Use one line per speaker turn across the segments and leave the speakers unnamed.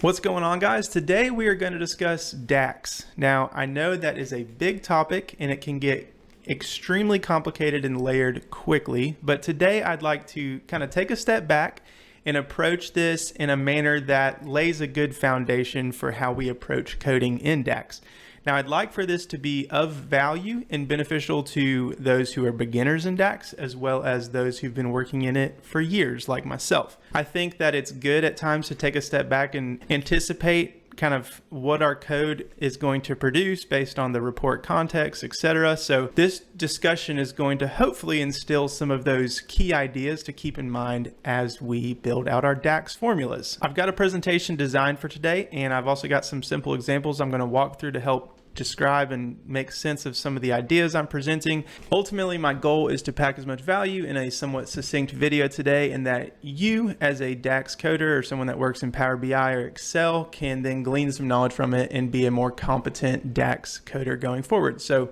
What's going on, guys? Today we are going to discuss DAX. Now, I know that is a big topic and it can get extremely complicated and layered quickly, but today I'd like to kind of take a step back and approach this in a manner that lays a good foundation for how we approach coding in DAX. Now, I'd like for this to be of value and beneficial to those who are beginners in DAX, as well as those who've been working in it for years, like myself. I think that it's good at times to take a step back and anticipate kind of what our code is going to produce based on the report context, etc. So this discussion is going to hopefully instill some of those key ideas to keep in mind as we build out our DAX formulas. I've got a presentation designed for today, and I've also got some simple examples I'm going to walk through to help describe and make sense of some of the ideas I'm presenting. Ultimately, my goal is to pack as much value in a somewhat succinct video today, and that you as a DAX coder or someone that works in Power BI or Excel can then glean some knowledge from it and be a more competent DAX coder going forward. So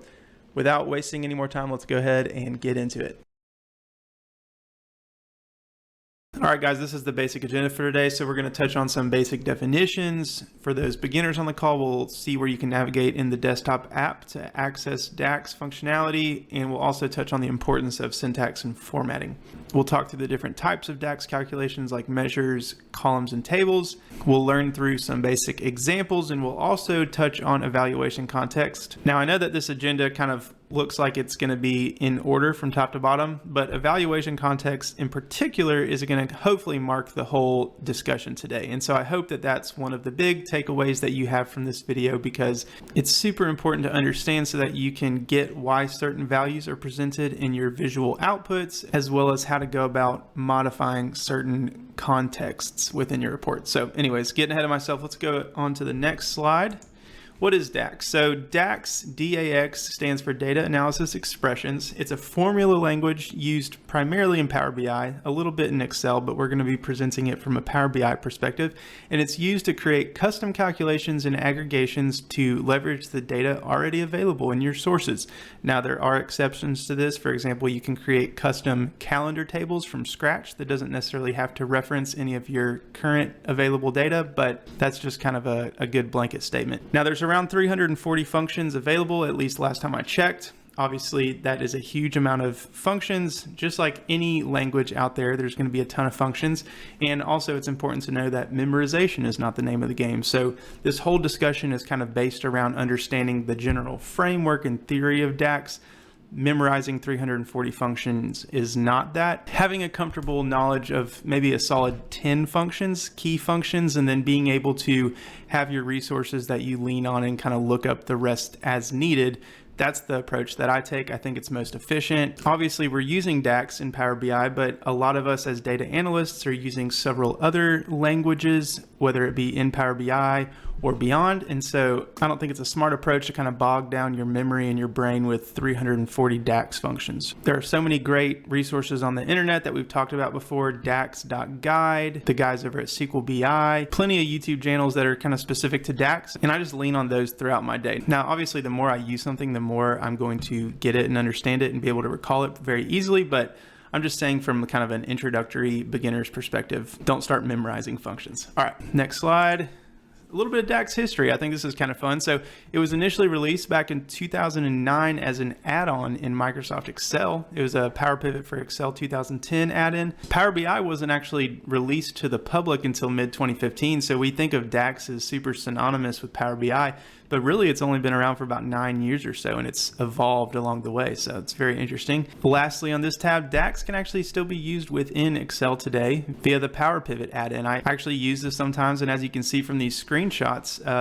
without wasting any more time, let's go ahead and get into it. All right, guys, this is the basic agenda for today. So we're going to touch on some basic definitions. For those beginners on the call, we'll see where you can navigate in the desktop app to access DAX functionality, and we'll also touch on the importance of syntax and formatting. We'll talk through the different types of DAX calculations like measures, columns, and tables. We'll learn through some basic examples, and we'll also touch on evaluation context. Now, I know that this agenda kind of looks like it's going to be in order from top to bottom, but evaluation context in particular is going to hopefully mark the whole discussion today. And so I hope that that's one of the big takeaways that you have from this video, because it's super important to understand so that you can get why certain values are presented in your visual outputs, as well as how to go about modifying certain contexts within your report. So anyways, getting ahead of myself, let's go on to the next slide. What is DAX? So DAX, D-A-X, stands for Data Analysis Expressions. It's a formula language used primarily in Power BI, a little bit in Excel, but we're going to be presenting it from a Power BI perspective. And it's used to create custom calculations and aggregations to leverage the data already available in your sources. Now, there are exceptions to this. For example, you can create custom calendar tables from scratch that doesn't necessarily have to reference any of your current available data, but that's just kind of a good blanket statement. Now, there's around 340 functions available, at least last time I checked. Obviously, that is a huge amount of functions. Just like any language out there, there's going to be a ton of functions. And also, it's important to know that memorization is not the name of the game. So this whole discussion is kind of based around understanding the general framework and theory of DAX. Memorizing 340 functions is not that. Having a comfortable knowledge of maybe a solid 10 functions, key functions, and then being able to have your resources that you lean on and kind of look up the rest as needed. That's the approach that I take. I think it's most efficient. Obviously, we're using DAX in Power BI, but a lot of us as data analysts are using several other languages, whether it be in Power BI or beyond. And so I don't think it's a smart approach to kind of bog down your memory and your brain with 340 DAX functions. There are so many great resources on the internet that we've talked about before, dax.guide, the guys over at SQL BI, plenty of YouTube channels that are kind of specific to DAX, and I just lean on those throughout my day. Now, obviously, the more I use something, the more I'm going to get it and understand it and be able to recall it very easily, but I'm just saying from kind of an introductory beginner's perspective, don't start memorizing functions. All right, next slide. A little bit of DAX history. I think this is kind of fun. So it was initially released back in 2009 as an add-on in Microsoft Excel. It was a Power Pivot for Excel 2010 add-in. Power BI wasn't actually released to the public until mid-2015. So we think of DAX as super synonymous with Power BI, but really it's only been around for about 9 years or so, and it's evolved along the way. So it's very interesting. Lastly, on this tab, DAX can actually still be used within Excel today via the Power Pivot add-in. I actually use this sometimes, and as you can see from these screenshots,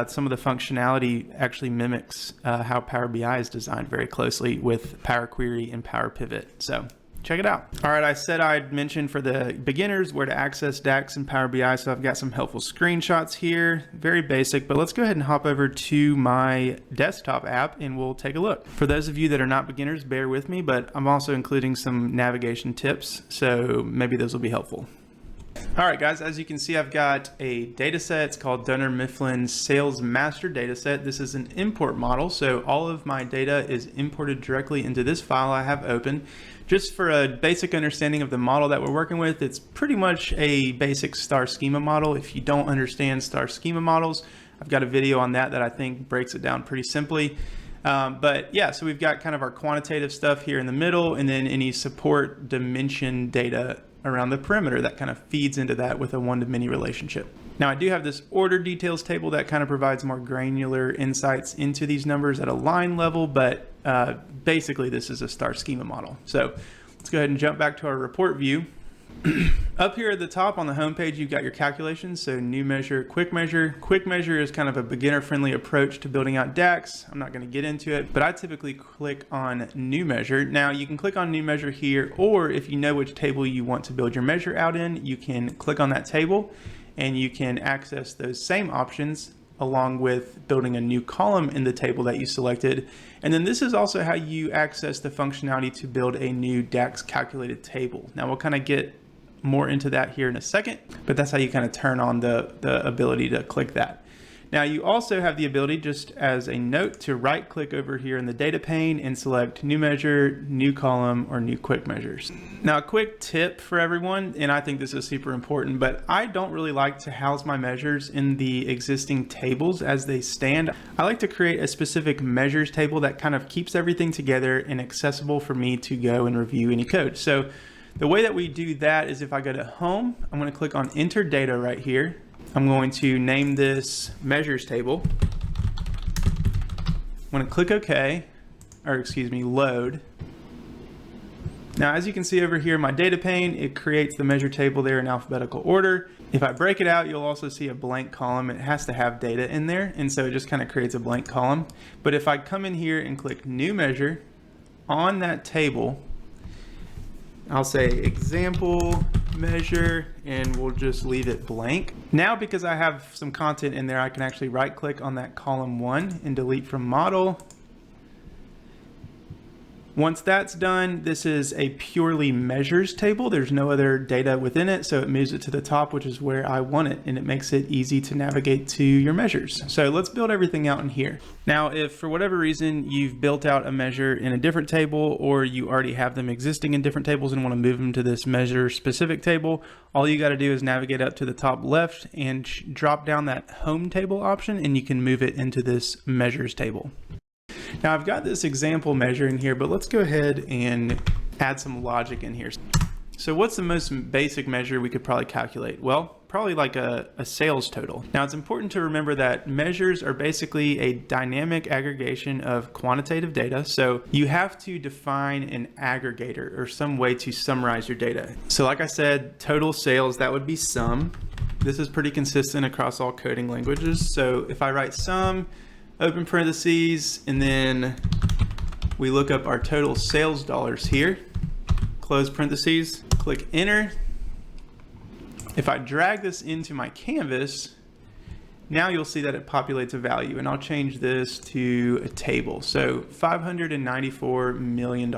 some of the functionality actually mimics how Power BI is designed very closely with Power Query and Power Pivot. So check it out. All right, I said I'd mention for the beginners where to access DAX and Power BI, so I've got some helpful screenshots here. Very basic, but let's go ahead and hop over to my desktop app and we'll take a look. For those of you that are not beginners, bear with me, but I'm also including some navigation tips, so maybe those will be helpful. All right, guys, as you can see, I've got a data set. It's called Dunner Mifflin Sales Master Dataset. This is an import model, so all of my data is imported directly into this file I have open. Just for a basic understanding of the model that we're working with, it's pretty much a basic star schema model. If you don't understand star schema models, I've got a video on that I think breaks it down pretty simply. But yeah, so we've got kind of our quantitative stuff here in the middle, and then any support dimension data around the perimeter that kind of feeds into that with a one-to-many relationship. Now I do have this order details table that kind of provides more granular insights into these numbers at a line level, but basically this is a star schema model. So let's go ahead and jump back to our report view. Up here at the top on the home page, you've got your calculations. So new measure, quick measure. Quick measure is kind of a beginner-friendly approach to building out DAX. I'm not going to get into it, but I typically click on new measure. Now you can click on new measure here, or if you know which table you want to build your measure out in, you can click on that table and you can access those same options along with building a new column in the table that you selected. And then this is also how you access the functionality to build a new DAX calculated table. Now we'll kind of get more into that here in a second, but that's how you kind of turn on the ability to click that. Now you also have the ability, just as a note, to right click over here in the data pane and select new measure, new column, or new quick measures. Now a quick tip for everyone, and I think this is super important, but I don't really like to house my measures in the existing tables as they stand. I like to create a specific measures table that kind of keeps everything together and accessible for me to go and review any code. So the way that we do that is if I go to home, I'm going to click on enter data right here. I'm going to name this measures table. I'm going to click OK, or excuse me, load. Now, as you can see over here in my data pane, it creates the measure table there in alphabetical order. If I break it out, you'll also see a blank column. It has to have data in there, and so it just kind of creates a blank column. But if I come in here and click new measure on that table, I'll say example measure, and we'll just leave it blank. Now, because I have some content in there, I can actually right click on that column 1 and delete from model. Once that's done, this is a purely measures table. There's no other data within it, so it moves it to the top, which is where I want it, and it makes it easy to navigate to your measures. So let's build everything out in here. Now, if for whatever reason you've built out a measure in a different table, or you already have them existing in different tables and want to move them to this measure specific table, all you got to do is navigate up to the top left and drop down that home table option, and you can move it into this measures table. Now I've got this example measure in here, but let's go ahead and add some logic in here. So what's the most basic measure we could probably calculate? Well, probably like a sales total. Now it's important to remember that measures are basically a dynamic aggregation of quantitative data. So you have to define an aggregator or some way to summarize your data. So like I said, total sales, that would be sum. This is pretty consistent across all coding languages. So if I write sum, open parentheses, and then we look up our total sales dollars here, close parentheses, click enter. If I drag this into my canvas, now you'll see that it populates a value, and I'll change this to a table. So $594 million.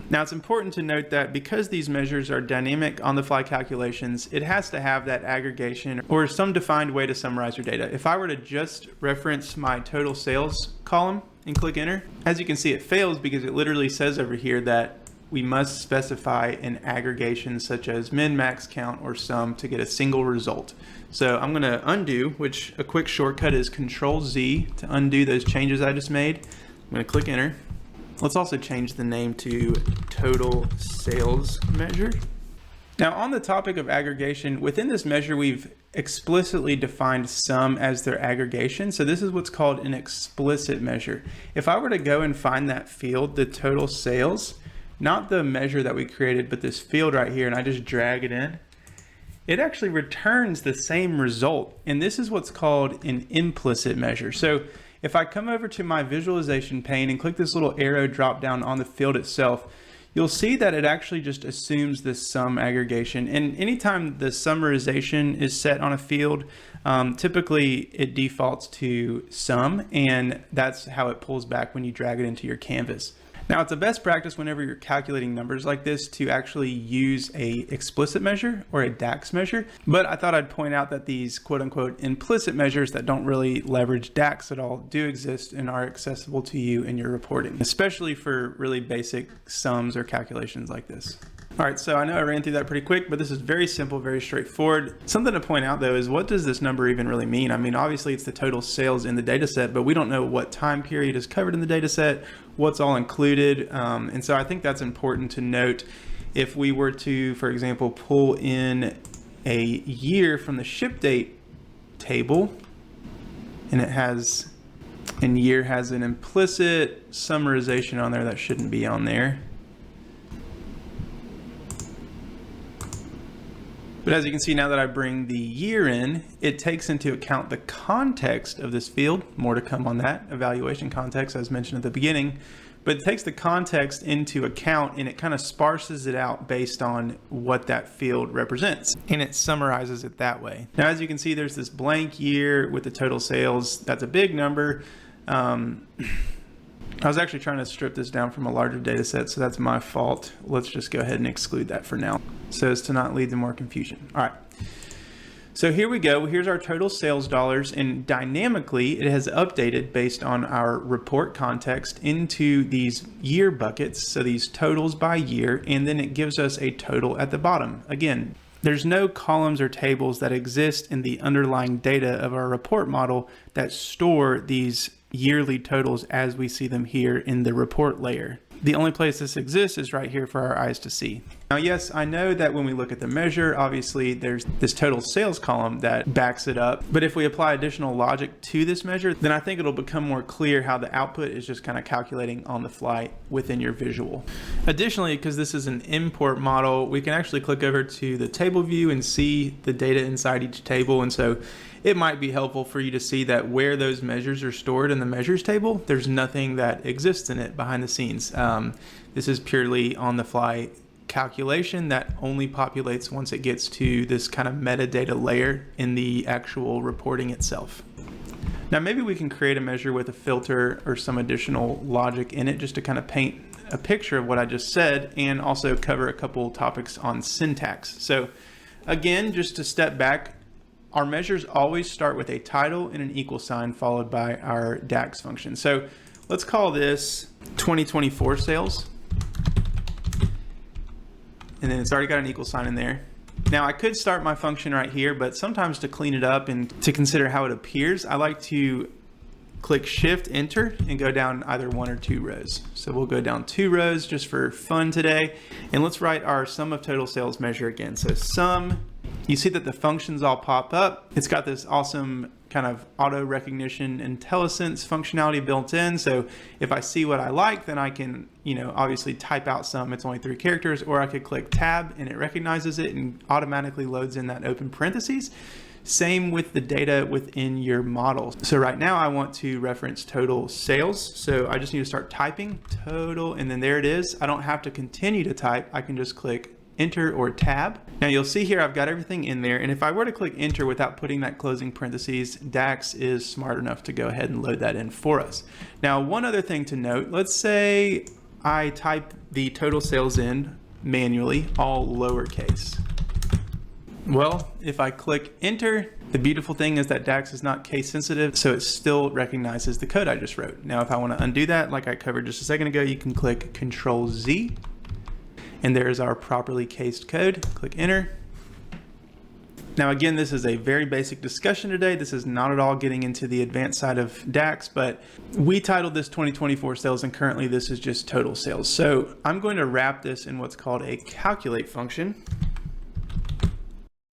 Now it's important to note that because these measures are dynamic on-the-fly calculations, it has to have that aggregation or some defined way to summarize your data. If I were to just reference my total sales column and click enter, as you can see, it fails because it literally says over here that we must specify an aggregation such as min, max, count, or sum to get a single result. So I'm going to undo, which a quick shortcut is Control-Z to undo those changes I just made. I'm going to click enter. Let's also change the name to total sales measure. Now on the topic of aggregation, within this measure, we've explicitly defined sum as their aggregation. So this is what's called an explicit measure. If I were to go and find that field, the total sales, not the measure that we created, but this field right here, and I just drag it in, it actually returns the same result. And this is what's called an implicit measure. So if I come over to my visualization pane and click this little arrow drop down on the field itself, you'll see that it actually just assumes this sum aggregation. And anytime the summarization is set on a field, typically it defaults to sum, and that's how it pulls back when you drag it into your canvas. Now, it's a best practice whenever you're calculating numbers like this to actually use a explicit measure or a DAX measure. But I thought I'd point out that these quote unquote implicit measures that don't really leverage DAX at all do exist and are accessible to you in your reporting, especially for really basic sums or calculations like this. All right, so I know I ran through that pretty quick, but this is very simple, very straightforward. Something to point out though is, what does this number even really mean? I mean, obviously it's the total sales in the data set, but we don't know what time period is covered in the data set, what's all included. And so I think that's important to note. If we were to, for example, pull in a year from the ship date table, and year has an implicit summarization on there that shouldn't be on there. But as you can see, now that I bring the year in, it takes into account the context of this field. More to come on that, evaluation context, as mentioned at the beginning. But it takes the context into account and it kind of sparses it out based on what that field represents. And it summarizes it that way. Now, as you can see, there's this blank year with the total sales. That's a big number. I was actually trying to strip this down from a larger data set, so that's my fault. Let's just go ahead and exclude that for now, so as to not lead to more confusion. All right, so here we go. Here's our total sales dollars, and dynamically it has updated based on our report context into these year buckets, so these totals by year, and then it gives us a total at the bottom. Again, there's no columns or tables that exist in the underlying data of our report model that store these yearly totals as we see them here in the report layer. The only place this exists is right here for our eyes to see. Now, yes, I know that when we look at the measure, obviously there's this total sales column that backs it up. But if we apply additional logic to this measure, then I think it'll become more clear how the output is just kind of calculating on the fly within your visual. Additionally, because this is an import model, we can actually click over to the table view and see the data inside each table. And so it might be helpful for you to see that where those measures are stored in the measures table, there's nothing that exists in it behind the scenes. This is purely on the fly calculation that only populates once it gets to this kind of metadata layer in the actual reporting itself. Now, maybe we can create a measure with a filter or some additional logic in it just to kind of paint a picture of what I just said, and also cover a couple topics on syntax. So again, just to step back, our measures always start with a title and an equal sign followed by our DAX function. So let's call this 2024 sales. And then it's already got an equal sign in there. Now I could start my function right here, but sometimes to clean it up and to consider how it appears, I like to click Shift Enter and go down either 1 or 2 rows. So we'll go down 2 rows just for fun today. And let's write our sum of total sales measure again. So sum, you see that the functions all pop up. It's got this awesome kind of auto recognition IntelliSense functionality built in. So if I see what I like, then I can, obviously type out sum. It's only 3 characters, or I could click tab and it recognizes it and automatically loads in that open parentheses. Same with the data within your model. So right now I want to reference total sales. So I just need to start typing total, and then there it is. I don't have to continue to type. I can just click Enter or tab. Now you'll see here I've got everything in there, and if I were to click Enter without putting that closing parentheses, DAX is smart enough to go ahead and load that in for us. Now, one other thing to note, let's say I type the total sales in manually, all lowercase. Well, if I click Enter, the beautiful thing is that DAX is not case sensitive, so it still recognizes the code I just wrote. Now, if I want to undo that, like I covered just a second ago, you can click Control Z, and there's our properly cased code. Click Enter. Now, again, this is a very basic discussion today. This is not at all getting into the advanced side of DAX, but we titled this 2024 sales, and currently this is just total sales. So I'm going to wrap this in what's called a calculate function.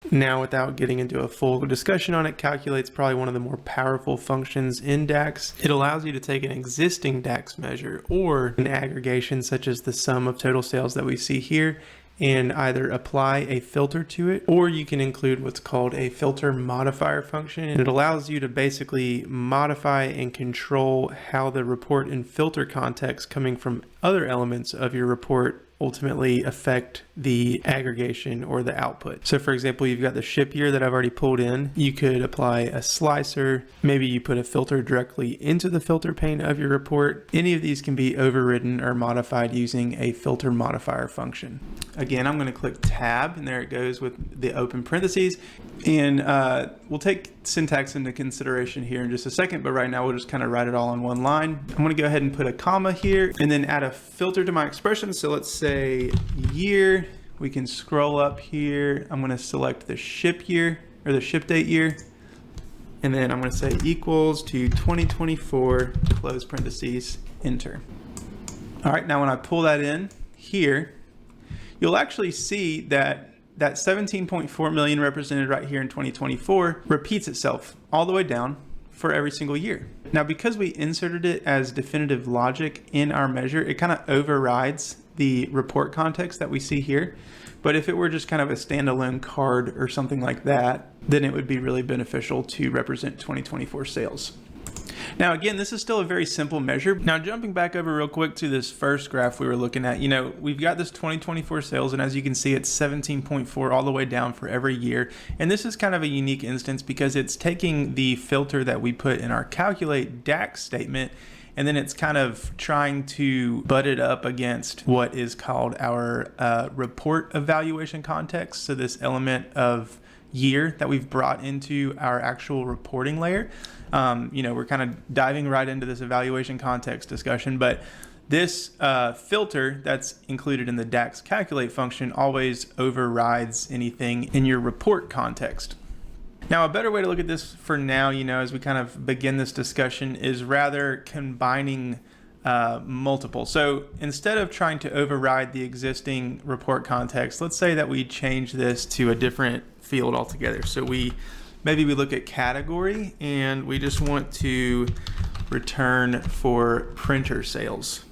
Now, without getting into a full discussion on it, calculate's probably one of the more powerful functions in DAX. It allows you to take an existing DAX measure or an aggregation such as the sum of total sales that we see here, and either apply a filter to it, or you can include what's called a filter modifier function. And it allows you to basically modify and control how the report and filter context coming from other elements of your report ultimately affect the aggregation or the output. So for example, you've got the ship year that I've already pulled in. You could apply a slicer. Maybe you put a filter directly into the filter pane of your report. Any of these can be overridden or modified using a filter modifier function. Again, I'm going to click tab, and there it goes with the open parentheses. And we'll take syntax into consideration here in just a second, but right now we'll just kind of write it all on one line. I'm going to go ahead and put a comma here and then add a filter to my expression. So let's say year. We can scroll up here. I'm going to select the ship year or the ship date year. And then I'm going to say equals to 2024, close parentheses, enter. All right, now when I pull that in here, you'll actually see that 17.4 million represented right here in 2024 repeats itself all the way down for every single year. Now, because we inserted it as definitive logic in our measure, it kind of overrides the report context that we see here. But if it were just kind of a standalone card or something like that, then it would be really beneficial to represent 2024 sales. Now, again, this is still a very simple measure. Now, jumping back over real quick to this first graph we were looking at, we've got this 2024 sales, and as you can see, it's 17.4 all the way down for every year. And this is kind of a unique instance because it's taking the filter that we put in our calculate DAX statement, and then it's kind of trying to butt it up against what is called our report evaluation context. So this element of year that we've brought into our actual reporting layer. We're kind of diving right into this evaluation context discussion, but this filter that's included in the DAX calculate function always overrides anything in your report context. Now, a better way to look at this for now, as we kind of begin this discussion, is rather combining multiple. So instead of trying to override the existing report context, let's say that we change this to a different field altogether. So maybe we look at category and we just want to return for printer sales.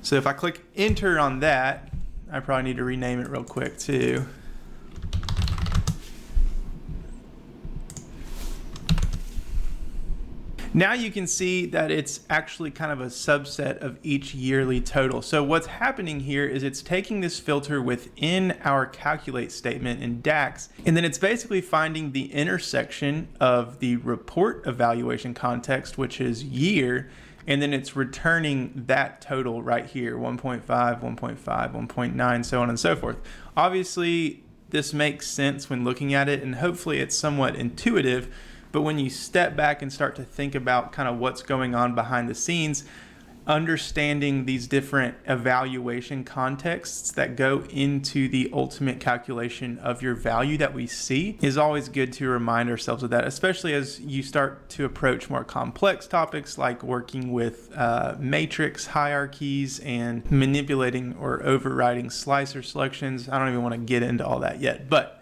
So if I click enter on that, I probably need to rename it real quick too. Now you can see that it's actually kind of a subset of each yearly total. So what's happening here is it's taking this filter within our calculate statement in DAX, and then it's basically finding the intersection of the report evaluation context, which is year, and then it's returning that total right here, 1.5, 1.5, 1.9, so on and so forth. Obviously, this makes sense when looking at it, and hopefully it's somewhat intuitive. But when you step back and start to think about kind of what's going on behind the scenes, understanding these different evaluation contexts that go into the ultimate calculation of your value that we see is always good to remind ourselves of that, especially as you start to approach more complex topics like working with matrix hierarchies and manipulating or overriding slicer selections. I don't even want to get into all that yet, but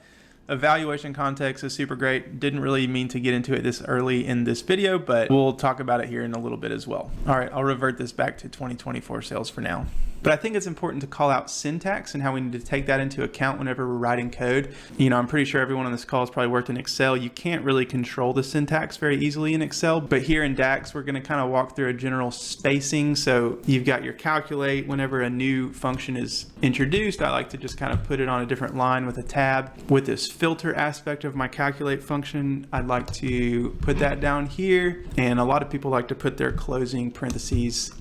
evaluation context is super great. Didn't really mean to get into it this early in this video, but we'll talk about it here in a little bit as well. All right, I'll revert this back to 2024 sales for now. But I think it's important to call out syntax and how we need to take that into account whenever we're writing code. I'm pretty sure everyone on this call has probably worked in Excel. You can't really control the syntax very easily in Excel, but here in DAX, we're going to kind of walk through a general spacing. So you've got your calculate. Whenever a new function is introduced, I like to just kind of put it on a different line with a tab. With this filter aspect of my calculate function, I'd like to put that down here. And a lot of people like to put their closing parentheses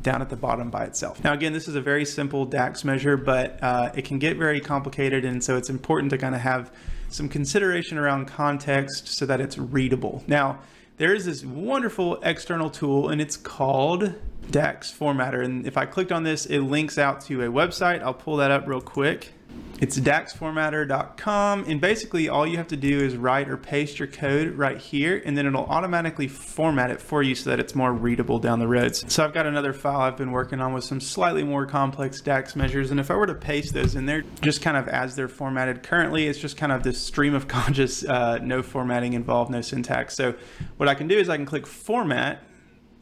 down at the bottom by itself. Now, again, this is a very simple DAX measure, but it can get very complicated. And so it's important to kind of have some consideration around context so that it's readable. Now, there is this wonderful external tool and it's called DAX Formatter. And if I clicked on this, it links out to a website. I'll pull that up real quick. It's daxformatter.com, and basically all you have to do is write or paste your code right here, and then it'll automatically format it for you so that it's more readable down the road. So I've got another file I've been working on with some slightly more complex DAX measures, and if I were to paste those in there, just kind of as they're formatted currently, it's just kind of this stream of conscious, no formatting involved, no syntax. So what I can do is I can click format,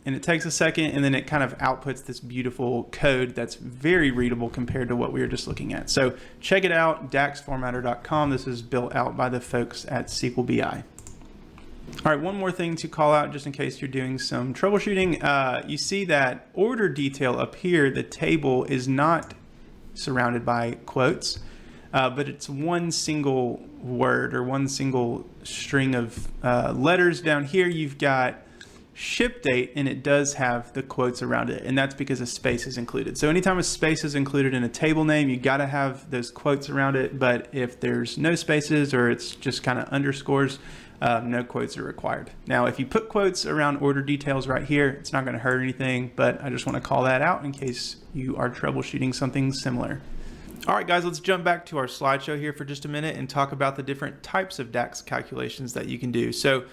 and it takes a second, and then it kind of outputs this beautiful code that's very readable compared to what we were just looking at. So check it out, daxformatter.com. This is built out by the folks at SQL BI. All right, one more thing to call out just in case you're doing some troubleshooting. You see that order detail up here, the table is not surrounded by quotes, but it's one single word or one single string of letters. Down here you've got ship date, and it does have the quotes around it, and that's because a space is included. So anytime a space is included in a table name, you got to have those quotes around it, but if there's no spaces or it's just kind of underscores, no quotes are required. Now, if you put quotes around order details right here, it's not going to hurt anything, but I just want to call that out in case you are troubleshooting something similar. All right, guys, let's jump back to our slideshow here for just a minute and talk about the different types of DAX calculations that you can do. So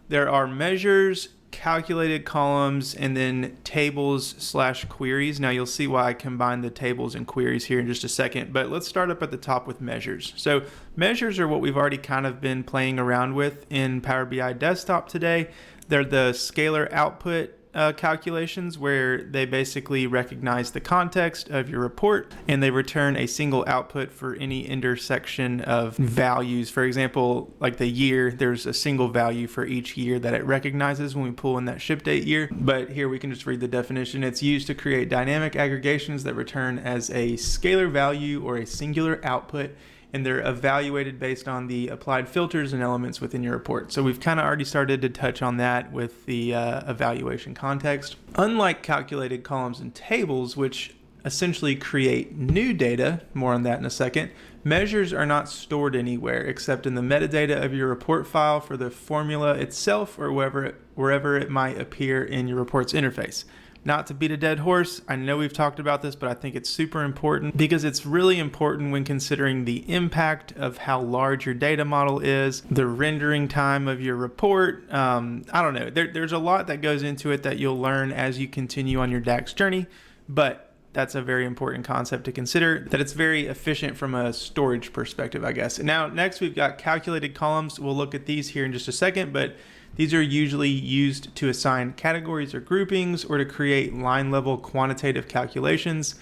there are measures, calculated columns, and then tables/queries. Now you'll see why I combine the tables and queries here in just a second, but let's start up at the top with measures. So measures are what we've already kind of been playing around with in Power BI Desktop today. They're the scalar output calculations where they basically recognize the context of your report and they return a single output for any intersection of values. For example, like the year, there's a single value for each year that it recognizes when we pull in that ship date year. But here we can just read the definition. It's used to create dynamic aggregations that return as a scalar value or a singular output, and they're evaluated based on the applied filters and elements within your report. So we've kind of already started to touch on that with the evaluation context. Unlike calculated columns and tables, which essentially create new data, more on that in a second, measures are not stored anywhere except in the metadata of your report file for the formula itself or wherever it might appear in your report's interface. Not to beat a dead horse, I know we've talked about this, but I think it's super important because it's really important when considering the impact of how large your data model is, the rendering time of your report. I don't know, there's a lot that goes into it that you'll learn as you continue on your DAX journey, but that's a very important concept to consider, that it's very efficient from a storage perspective, I guess. Now, next we've got calculated columns. We'll look at these here in just a second, but these are usually used to assign categories or groupings or to create line level quantitative calculations.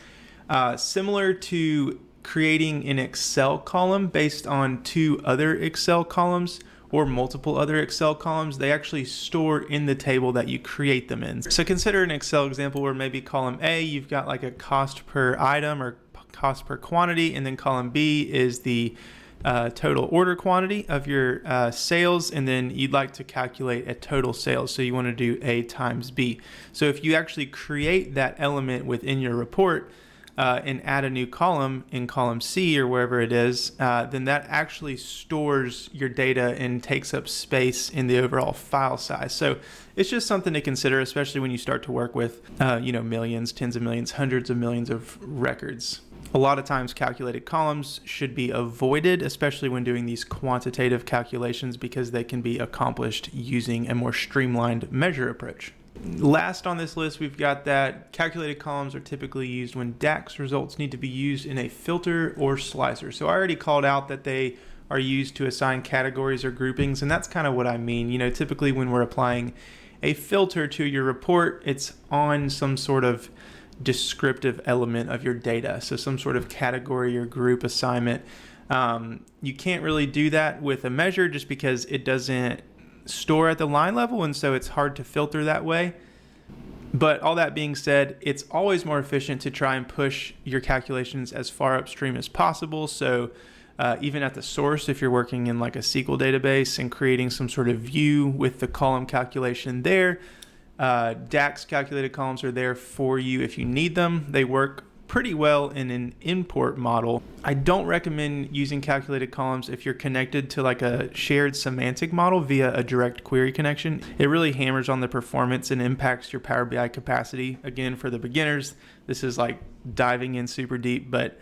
Similar to creating an Excel column based on two other Excel columns or multiple other Excel columns, they actually store in the table that you create them in. So consider an Excel example where maybe column A, you've got like a cost per item or cost per quantity, and then column B is the total order quantity of your sales, and then you'd like to calculate a total sales. So you want to do A times B. So if you actually create that element within your report and add a new column in column C or wherever it is, then that actually stores your data and takes up space in the overall file size. So it's just something to consider, especially when you start to work with millions, tens of millions, hundreds of millions of records. A lot of times calculated columns should be avoided, especially when doing these quantitative calculations, because they can be accomplished using a more streamlined measure approach. Last on this list, we've got that calculated columns are typically used when DAX results need to be used in a filter or slicer. So I already called out that they are used to assign categories or groupings, and that's kind of what I mean. Typically when we're applying a filter to your report, it's on some sort of descriptive element of your data, so some sort of category or group assignment. You can't really do that with a measure just because it doesn't store at the line level, and so it's hard to filter that way. But all that being said, it's always more efficient to try and push your calculations as far upstream as possible. So even at the source, if you're working in like a SQL database and creating some sort of view with the column calculation there, DAX calculated columns are there for you if you need them. They work pretty well in an import model. I don't recommend using calculated columns if you're connected to like a shared semantic model via a direct query connection. It really hammers on the performance and impacts your Power BI capacity. Again, for the beginners, this is like diving in super deep, but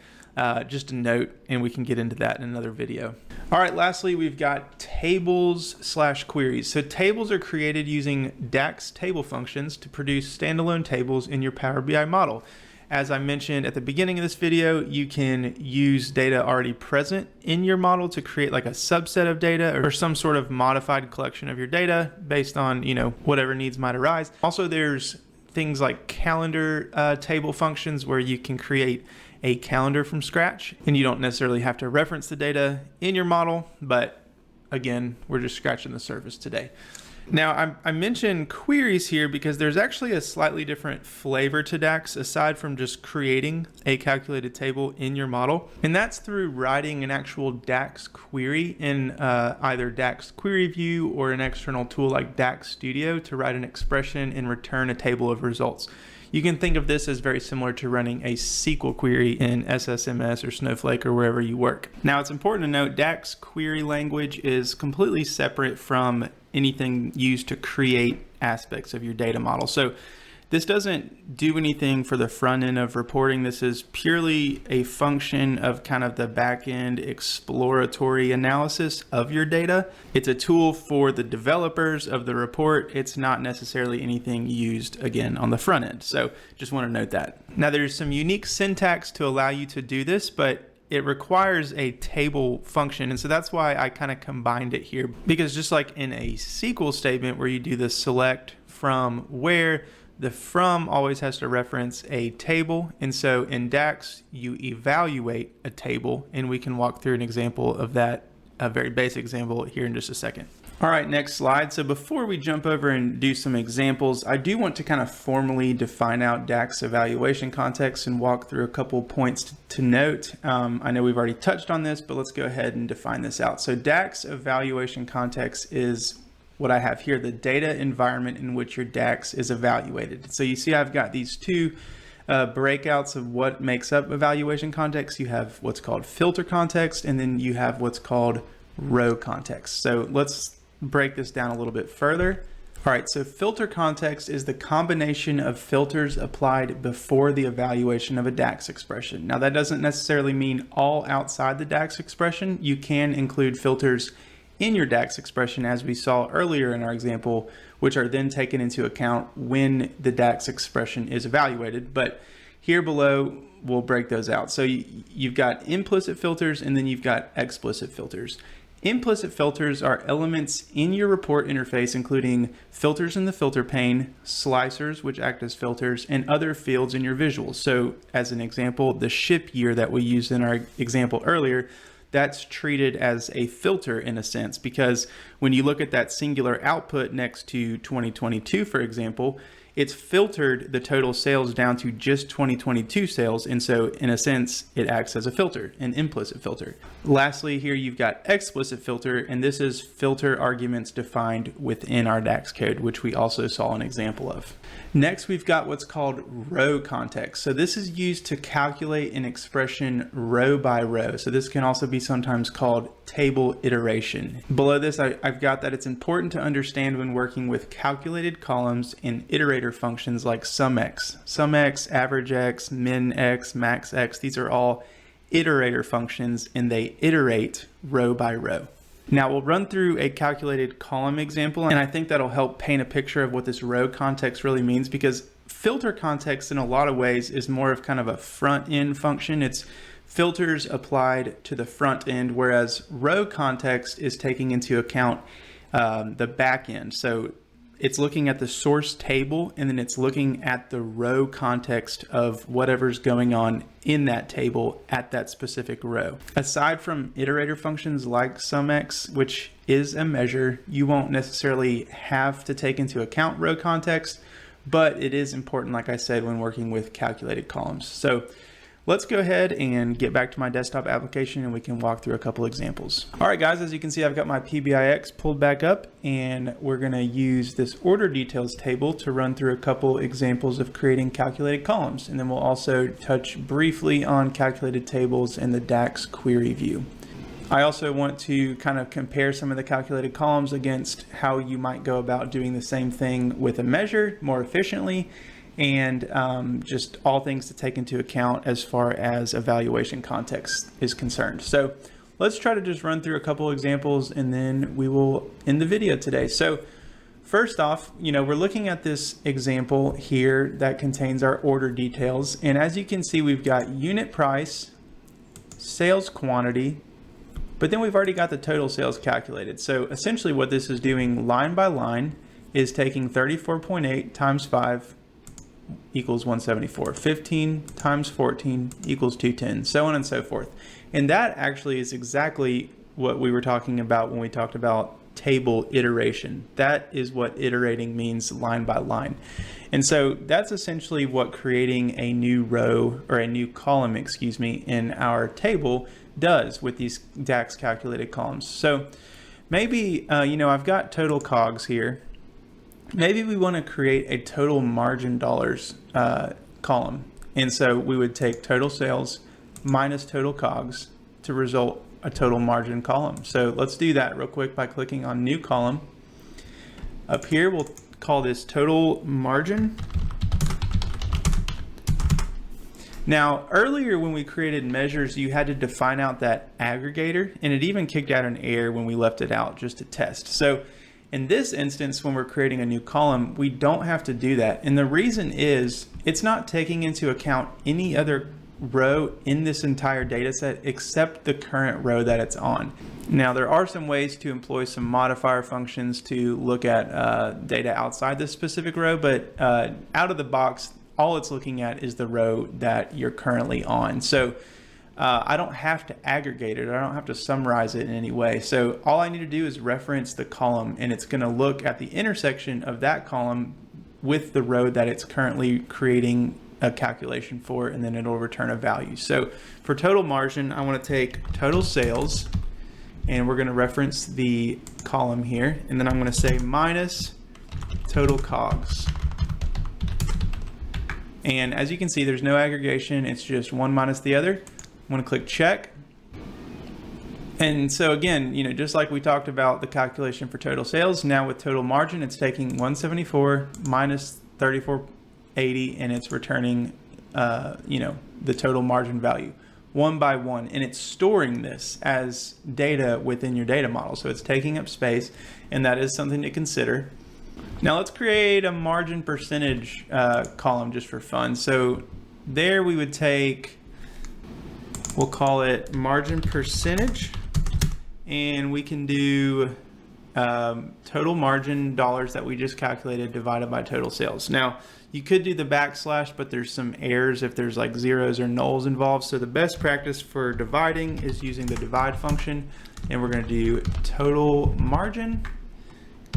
just a note, and we can get into that in another video. All right, lastly, we've got tables/queries. So tables are created using DAX table functions to produce standalone tables in your Power BI model. As I mentioned at the beginning of this video, you can use data already present in your model to create like a subset of data or some sort of modified collection of your data based on, whatever needs might arise. Also, there's things like calendar table functions where you can create a calendar from scratch, and you don't necessarily have to reference the data in your model, but again, we're just scratching the surface today. Now, I mentioned queries here because there's actually a slightly different flavor to DAX aside from just creating a calculated table in your model. And that's through writing an actual DAX query in either DAX Query View or an external tool like DAX Studio to write an expression and return a table of results. You can think of this as very similar to running a SQL query in SSMS or Snowflake or wherever you work. Now, it's important to note DAX query language is completely separate from anything used to create aspects of your data model. So this doesn't do anything for the front end of reporting. This is purely a function of kind of the back end exploratory analysis of your data. It's a tool for the developers of the report. It's not necessarily anything used again on the front end. So just want to note that. Now there's some unique syntax to allow you to do this, but it requires a table function. And so that's why I kind of combined it here, because just like in a SQL statement where you do the select from where, the from always has to reference a table. And so in DAX, you evaluate a table, and we can walk through an example of that, a very basic example here in just a second. All right, next slide. So before we jump over and do some examples, I do want to kind of formally define out DAX evaluation context and walk through a couple points to note. I know we've already touched on this, but let's go ahead and define this out. So DAX evaluation context is what I have here, the data environment in which your DAX is evaluated. So you see I've got these two breakouts of what makes up evaluation context. You have what's called filter context, and then you have what's called row context. So let's break this down a little bit further. All right, so filter context is the combination of filters applied before the evaluation of a DAX expression. Now that doesn't necessarily mean all outside the DAX expression. You can include filters in your DAX expression, as we saw earlier in our example, which are then taken into account when the DAX expression is evaluated. But here below, we'll break those out. So you've got implicit filters, and then you've got explicit filters. Implicit filters are elements in your report interface, including filters in the filter pane, slicers, which act as filters, and other fields in your visuals. So as an example, the ship year that we used in our example earlier, that's treated as a filter in a sense, because when you look at that singular output next to 2022, for example, it's filtered the total sales down to just 2022 sales. And so in a sense, it acts as a filter, an implicit filter. Lastly, here you've got explicit filter, and this is filter arguments defined within our DAX code, which we also saw an example of. Next, we've got what's called row context. So this is used to calculate an expression row by row. So this can also be sometimes called table iteration. Below this, I've got that it's important to understand when working with calculated columns and iterator functions like SUMX, average x, min x, max x. These are all iterator functions, and they iterate row by row. Now we'll run through a calculated column example, and I think that'll help paint a picture of what this row context really means, because filter context in a lot of ways is more of kind of a front end function. It's filters applied to the front end, whereas row context is taking into account the back end. So it's looking at the source table, and then it's looking at the row context of whatever's going on in that table at that specific row. Aside from iterator functions like SUMX, which is a measure, you won't necessarily have to take into account row context, but it is important, like I said, when working with calculated columns. So let's go ahead and get back to my desktop application, and we can walk through a couple examples. All right, guys, as you can see, I've got my PBIX pulled back up, and we're going to use this order details table to run through a couple examples of creating calculated columns. And then we'll also touch briefly on calculated tables in the DAX query view. I also want to kind of compare some of the calculated columns against how you might go about doing the same thing with a measure more efficiently, and just all things to take into account as far as evaluation context is concerned. So let's try to just run through a couple examples, and then we will end the video today. So first off, we're looking at this example here that contains our order details. And as you can see, we've got unit price, sales quantity, but then we've already got the total sales calculated. So essentially what this is doing line by line is taking 34.8 times 5 equals 174, 15 times 14 equals 210, so on and so forth. And that actually is exactly what we were talking about when we talked about table iteration. That is what iterating means, line by line. And so that's essentially what creating a new row or a new column, excuse me, in our table does with these DAX calculated columns. So maybe, I've got total COGS here. Maybe we want to create a total margin dollars column. And so we would take total sales minus total COGS to result a total margin column. So let's do that real quick by clicking on new column. Up here, we'll call this total margin. Now, earlier when we created measures, you had to define out that aggregator, and it even kicked out an error when we left it out just to test. So in this instance, when we're creating a new column, we don't have to do that. And the reason is it's not taking into account any other row in this entire data set except the current row that it's on. Now, there are some ways to employ some modifier functions to look at data outside this specific row, but out of the box, all it's looking at is the row that you're currently on. So I don't have to aggregate it. I don't have to summarize it in any way. So all I need to do is reference the column, and it's going to look at the intersection of that column with the row that it's currently creating a calculation for, and then it'll return a value. So for total margin, I want to take total sales, and we're going to reference the column here, and then I'm going to say minus total COGS. And as you can see, there's no aggregation. It's just one minus the other. I'm going to click check. And so again, just like we talked about the calculation for total sales, now with total margin, it's taking 174 minus 3480, and it's returning, the total margin value one by one. And it's storing this as data within your data model. So it's taking up space, and that is something to consider. Now let's create a margin percentage column just for fun. So there we would take, we'll call it margin percentage, and we can do total margin dollars that we just calculated divided by total sales. Now you could do the backslash, but there's some errors if there's like zeros or nulls involved. So the best practice for dividing is using the divide function, and we're going to do total margin,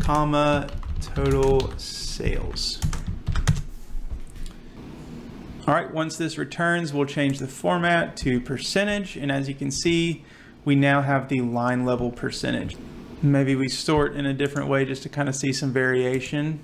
comma, total sales. All right, once this returns, we'll change the format to percentage, and as you can see, we now have the line level percentage. Maybe we sort in a different way just to kind of see some variation.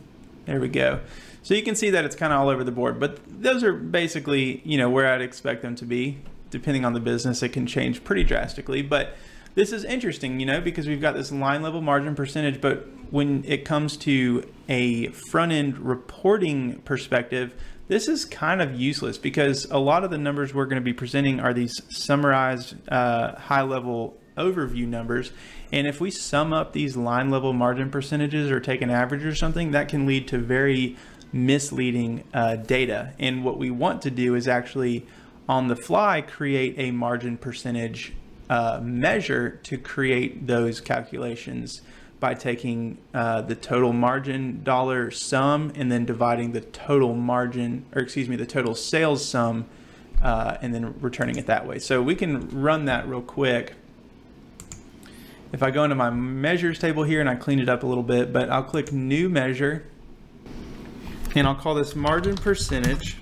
There we go. So you can see that it's kind of all over the board, but those are basically, where I'd expect them to be. Depending on the business, it can change pretty drastically, but this is interesting, because we've got this line level margin percentage, but when it comes to a front end reporting perspective, this is kind of useless because a lot of the numbers we're going to be presenting are these summarized high level overview numbers. And if we sum up these line level margin percentages or take an average or something, that can lead to very misleading data. And what we want to do is actually on the fly create a margin percentage measure to create those calculations by taking the total margin dollar sum and then dividing the total margin, the total sales sum, and then returning it that way. So we can run that real quick. If I go into my measures table here, and I clean it up a little bit, but I'll click new measure, and I'll call this margin percentage,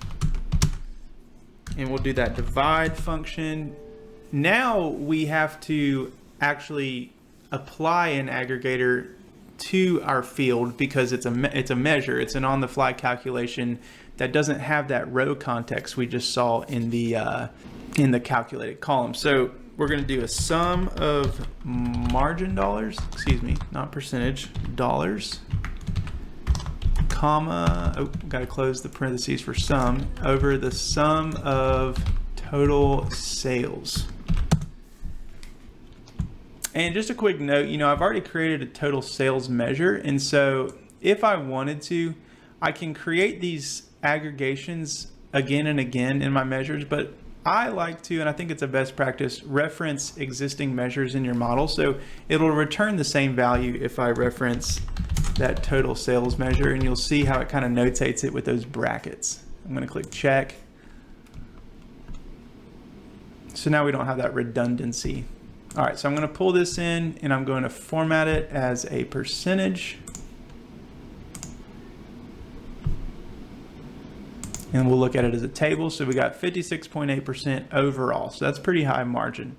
and we'll do that divide function. Now we have to actually apply an aggregator to our field because it's a measure. It's an on-the-fly calculation that doesn't have that row context we just saw in the calculated column. So we're going to do a sum of margin dollars, not percentage, dollars, comma, got to close the parentheses for sum, over the sum of total sales. And just a quick note, I've already created a total sales measure. And so if I wanted to, I can create these aggregations again and again in my measures, but I like to, and I think it's a best practice, reference existing measures in your model. So it'll return the same value if I reference that total sales measure, and you'll see how it kind of notates it with those brackets. I'm going to click check. So now we don't have that redundancy. All right, so I'm going to pull this in and I'm going to format it as a percentage. And we'll look at it as a table. So we got 56.8% overall. So that's pretty high margin.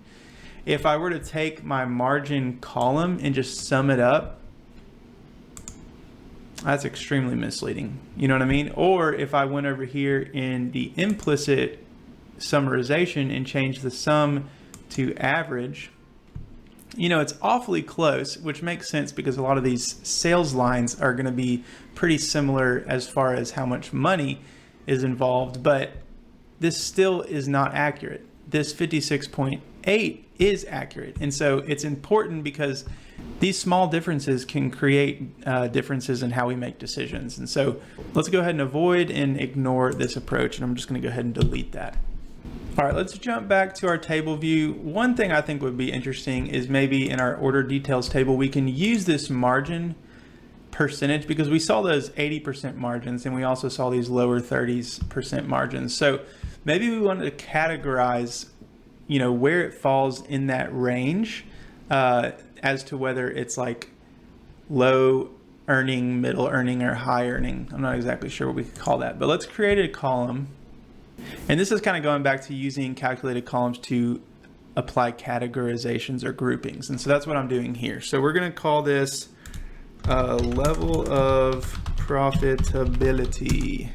If I were to take my margin column and just sum it up, that's extremely misleading. You know what I mean? Or if I went over here in the implicit summarization and changed the sum to average, you know, it's awfully close, which makes sense because a lot of these sales lines are going to be pretty similar as far as how much money is involved, but this still is not accurate. This 56.8 is accurate. And so it's important because these small differences can create differences in how we make decisions. And so let's go ahead and avoid and ignore this approach. And I'm just going to go ahead and delete that. All right, let's jump back to our table view. One thing I think would be interesting is maybe in our order details table, we can use this margin percentage because we saw those 80% margins and we also saw these lower 30% margins. So maybe we wanted to categorize, you know, where it falls in that range as to whether it's like low earning, middle earning, or high earning. I'm not exactly sure what we could call that, but let's create a column. And this is kind of going back to using calculated columns to apply categorizations or groupings. And so that's what I'm doing here. So we're going to call this level of profitability.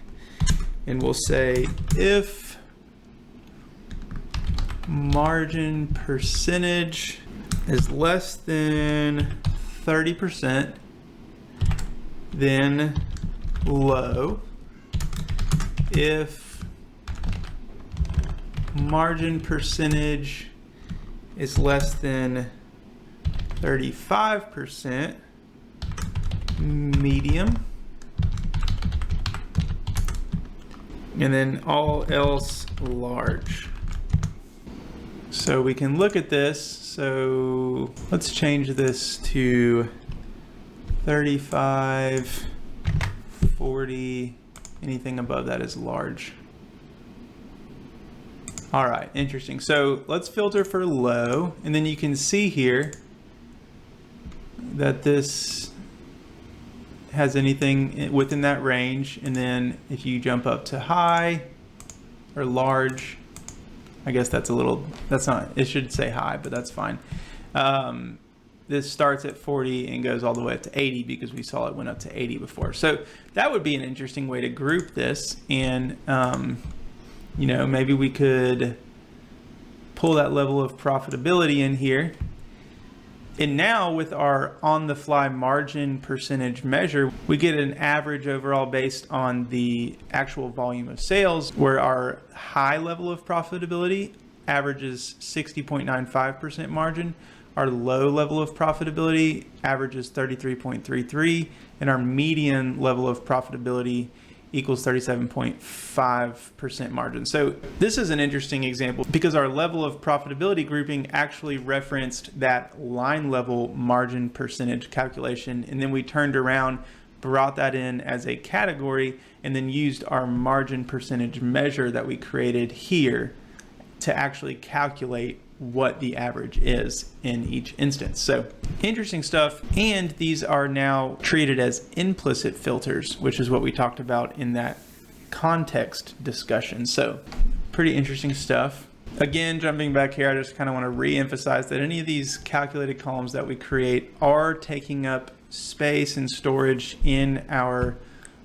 And we'll say if margin percentage is less than 30%, then low. If margin percentage is less than 35%, medium, and then all else large. So we can look at this. So let's change this to 35, 40, anything above that is large. All right, interesting. So let's filter for low, and then you can see here that this has anything within that range. And then if you jump up to high or large, I guess that's a little, that's not, it should say high, but that's fine. This starts at 40 and goes all the way up to 80 because we saw it went up to 80 before. So that would be an interesting way to group this. And, you know, maybe we could pull that level of profitability in here. And now with our on-the-fly margin percentage measure, we get an average overall based on the actual volume of sales, where our high level of profitability averages 60.95% margin, our low level of profitability averages 33.33, and our median level of profitability equals 37.5% margin. So this is an interesting example because our level of profitability grouping actually referenced that line level margin percentage calculation. And then we turned around, brought that in as a category, and then used our margin percentage measure that we created here to actually calculate what the average is in each instance. So interesting stuff. And these are now treated as implicit filters, which is what we talked about in that context discussion. So pretty interesting stuff. Again, jumping back here, I just kind of want to re-emphasize that any of these calculated columns that we create are taking up space and storage in our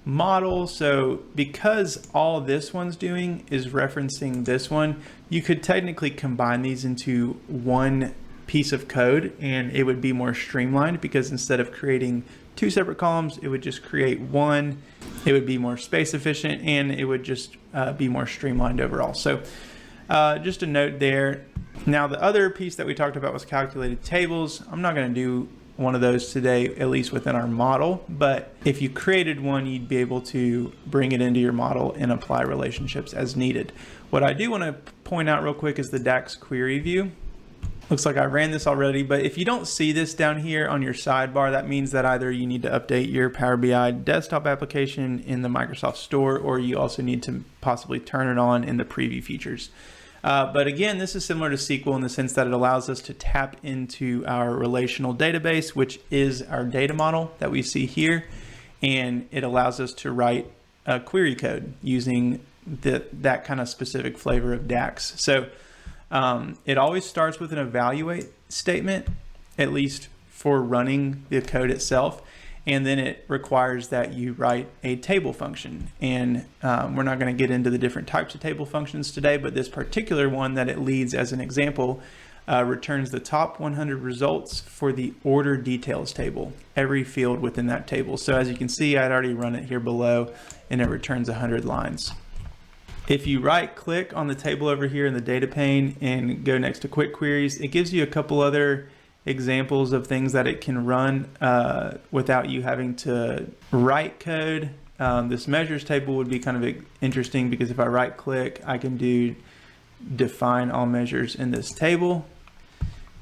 model. So because all this one's doing is referencing this one, you could technically combine these into one piece of code and it would be more streamlined, because instead of creating two separate columns, it would just create one. It would be more space efficient and it would just be more streamlined overall. So just a note there. Now the other piece that we talked about was calculated tables. I'm not going to do one of those today, at least within our model, but if you created one, you'd be able to bring it into your model and apply relationships as needed. What I do want to point out real quick is the DAX query view. Looks like I ran this already, but if you don't see this down here on your sidebar, that means that either you need to update your Power BI desktop application in the Microsoft Store, or you also need to possibly turn it on in the preview features. But again, this is similar to SQL in the sense that it allows us to tap into our relational database, which is our data model that we see here. And it allows us to write a query code using that kind of specific flavor of DAX. So it always starts with an evaluate statement, at least for running the code itself. And then it requires that you write a table function. And we're not going to get into the different types of table functions today, but this particular one that it leads as an example returns the top 100 results for the order details table, every field within that table. So as you can see, I'd already run it here below, and it returns 100 lines. If you right click on the table over here in the data pane and go next to quick queries, it gives you a couple other examples of things that it can run without you having to write code. This measures table would be kind of interesting because if I right click, I can do define all measures in this table.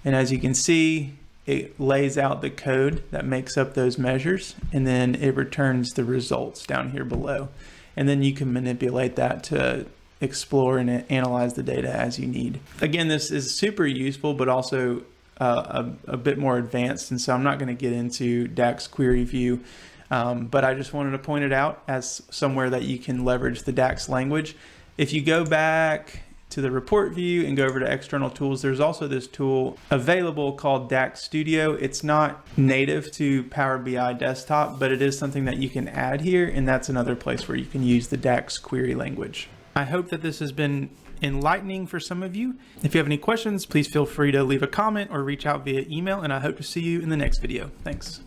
And as you can see, it lays out the code that makes up those measures, and then it returns the results down here below. And then you can manipulate that to explore and analyze the data as you need. Again, this is super useful, but also a bit more advanced, and so I'm not going to get into DAX query view, but I just wanted to point it out as somewhere that you can leverage the DAX language. If you go back to the report view and go over to external tools, there's also this tool available called DAX Studio. It's not native to Power BI desktop, but it is something that you can add here, and that's another place where you can use the DAX query language. I hope that this has been enlightening for some of you. If you have any questions, please feel free to leave a comment or reach out via email, and I hope to see you in the next video. Thanks.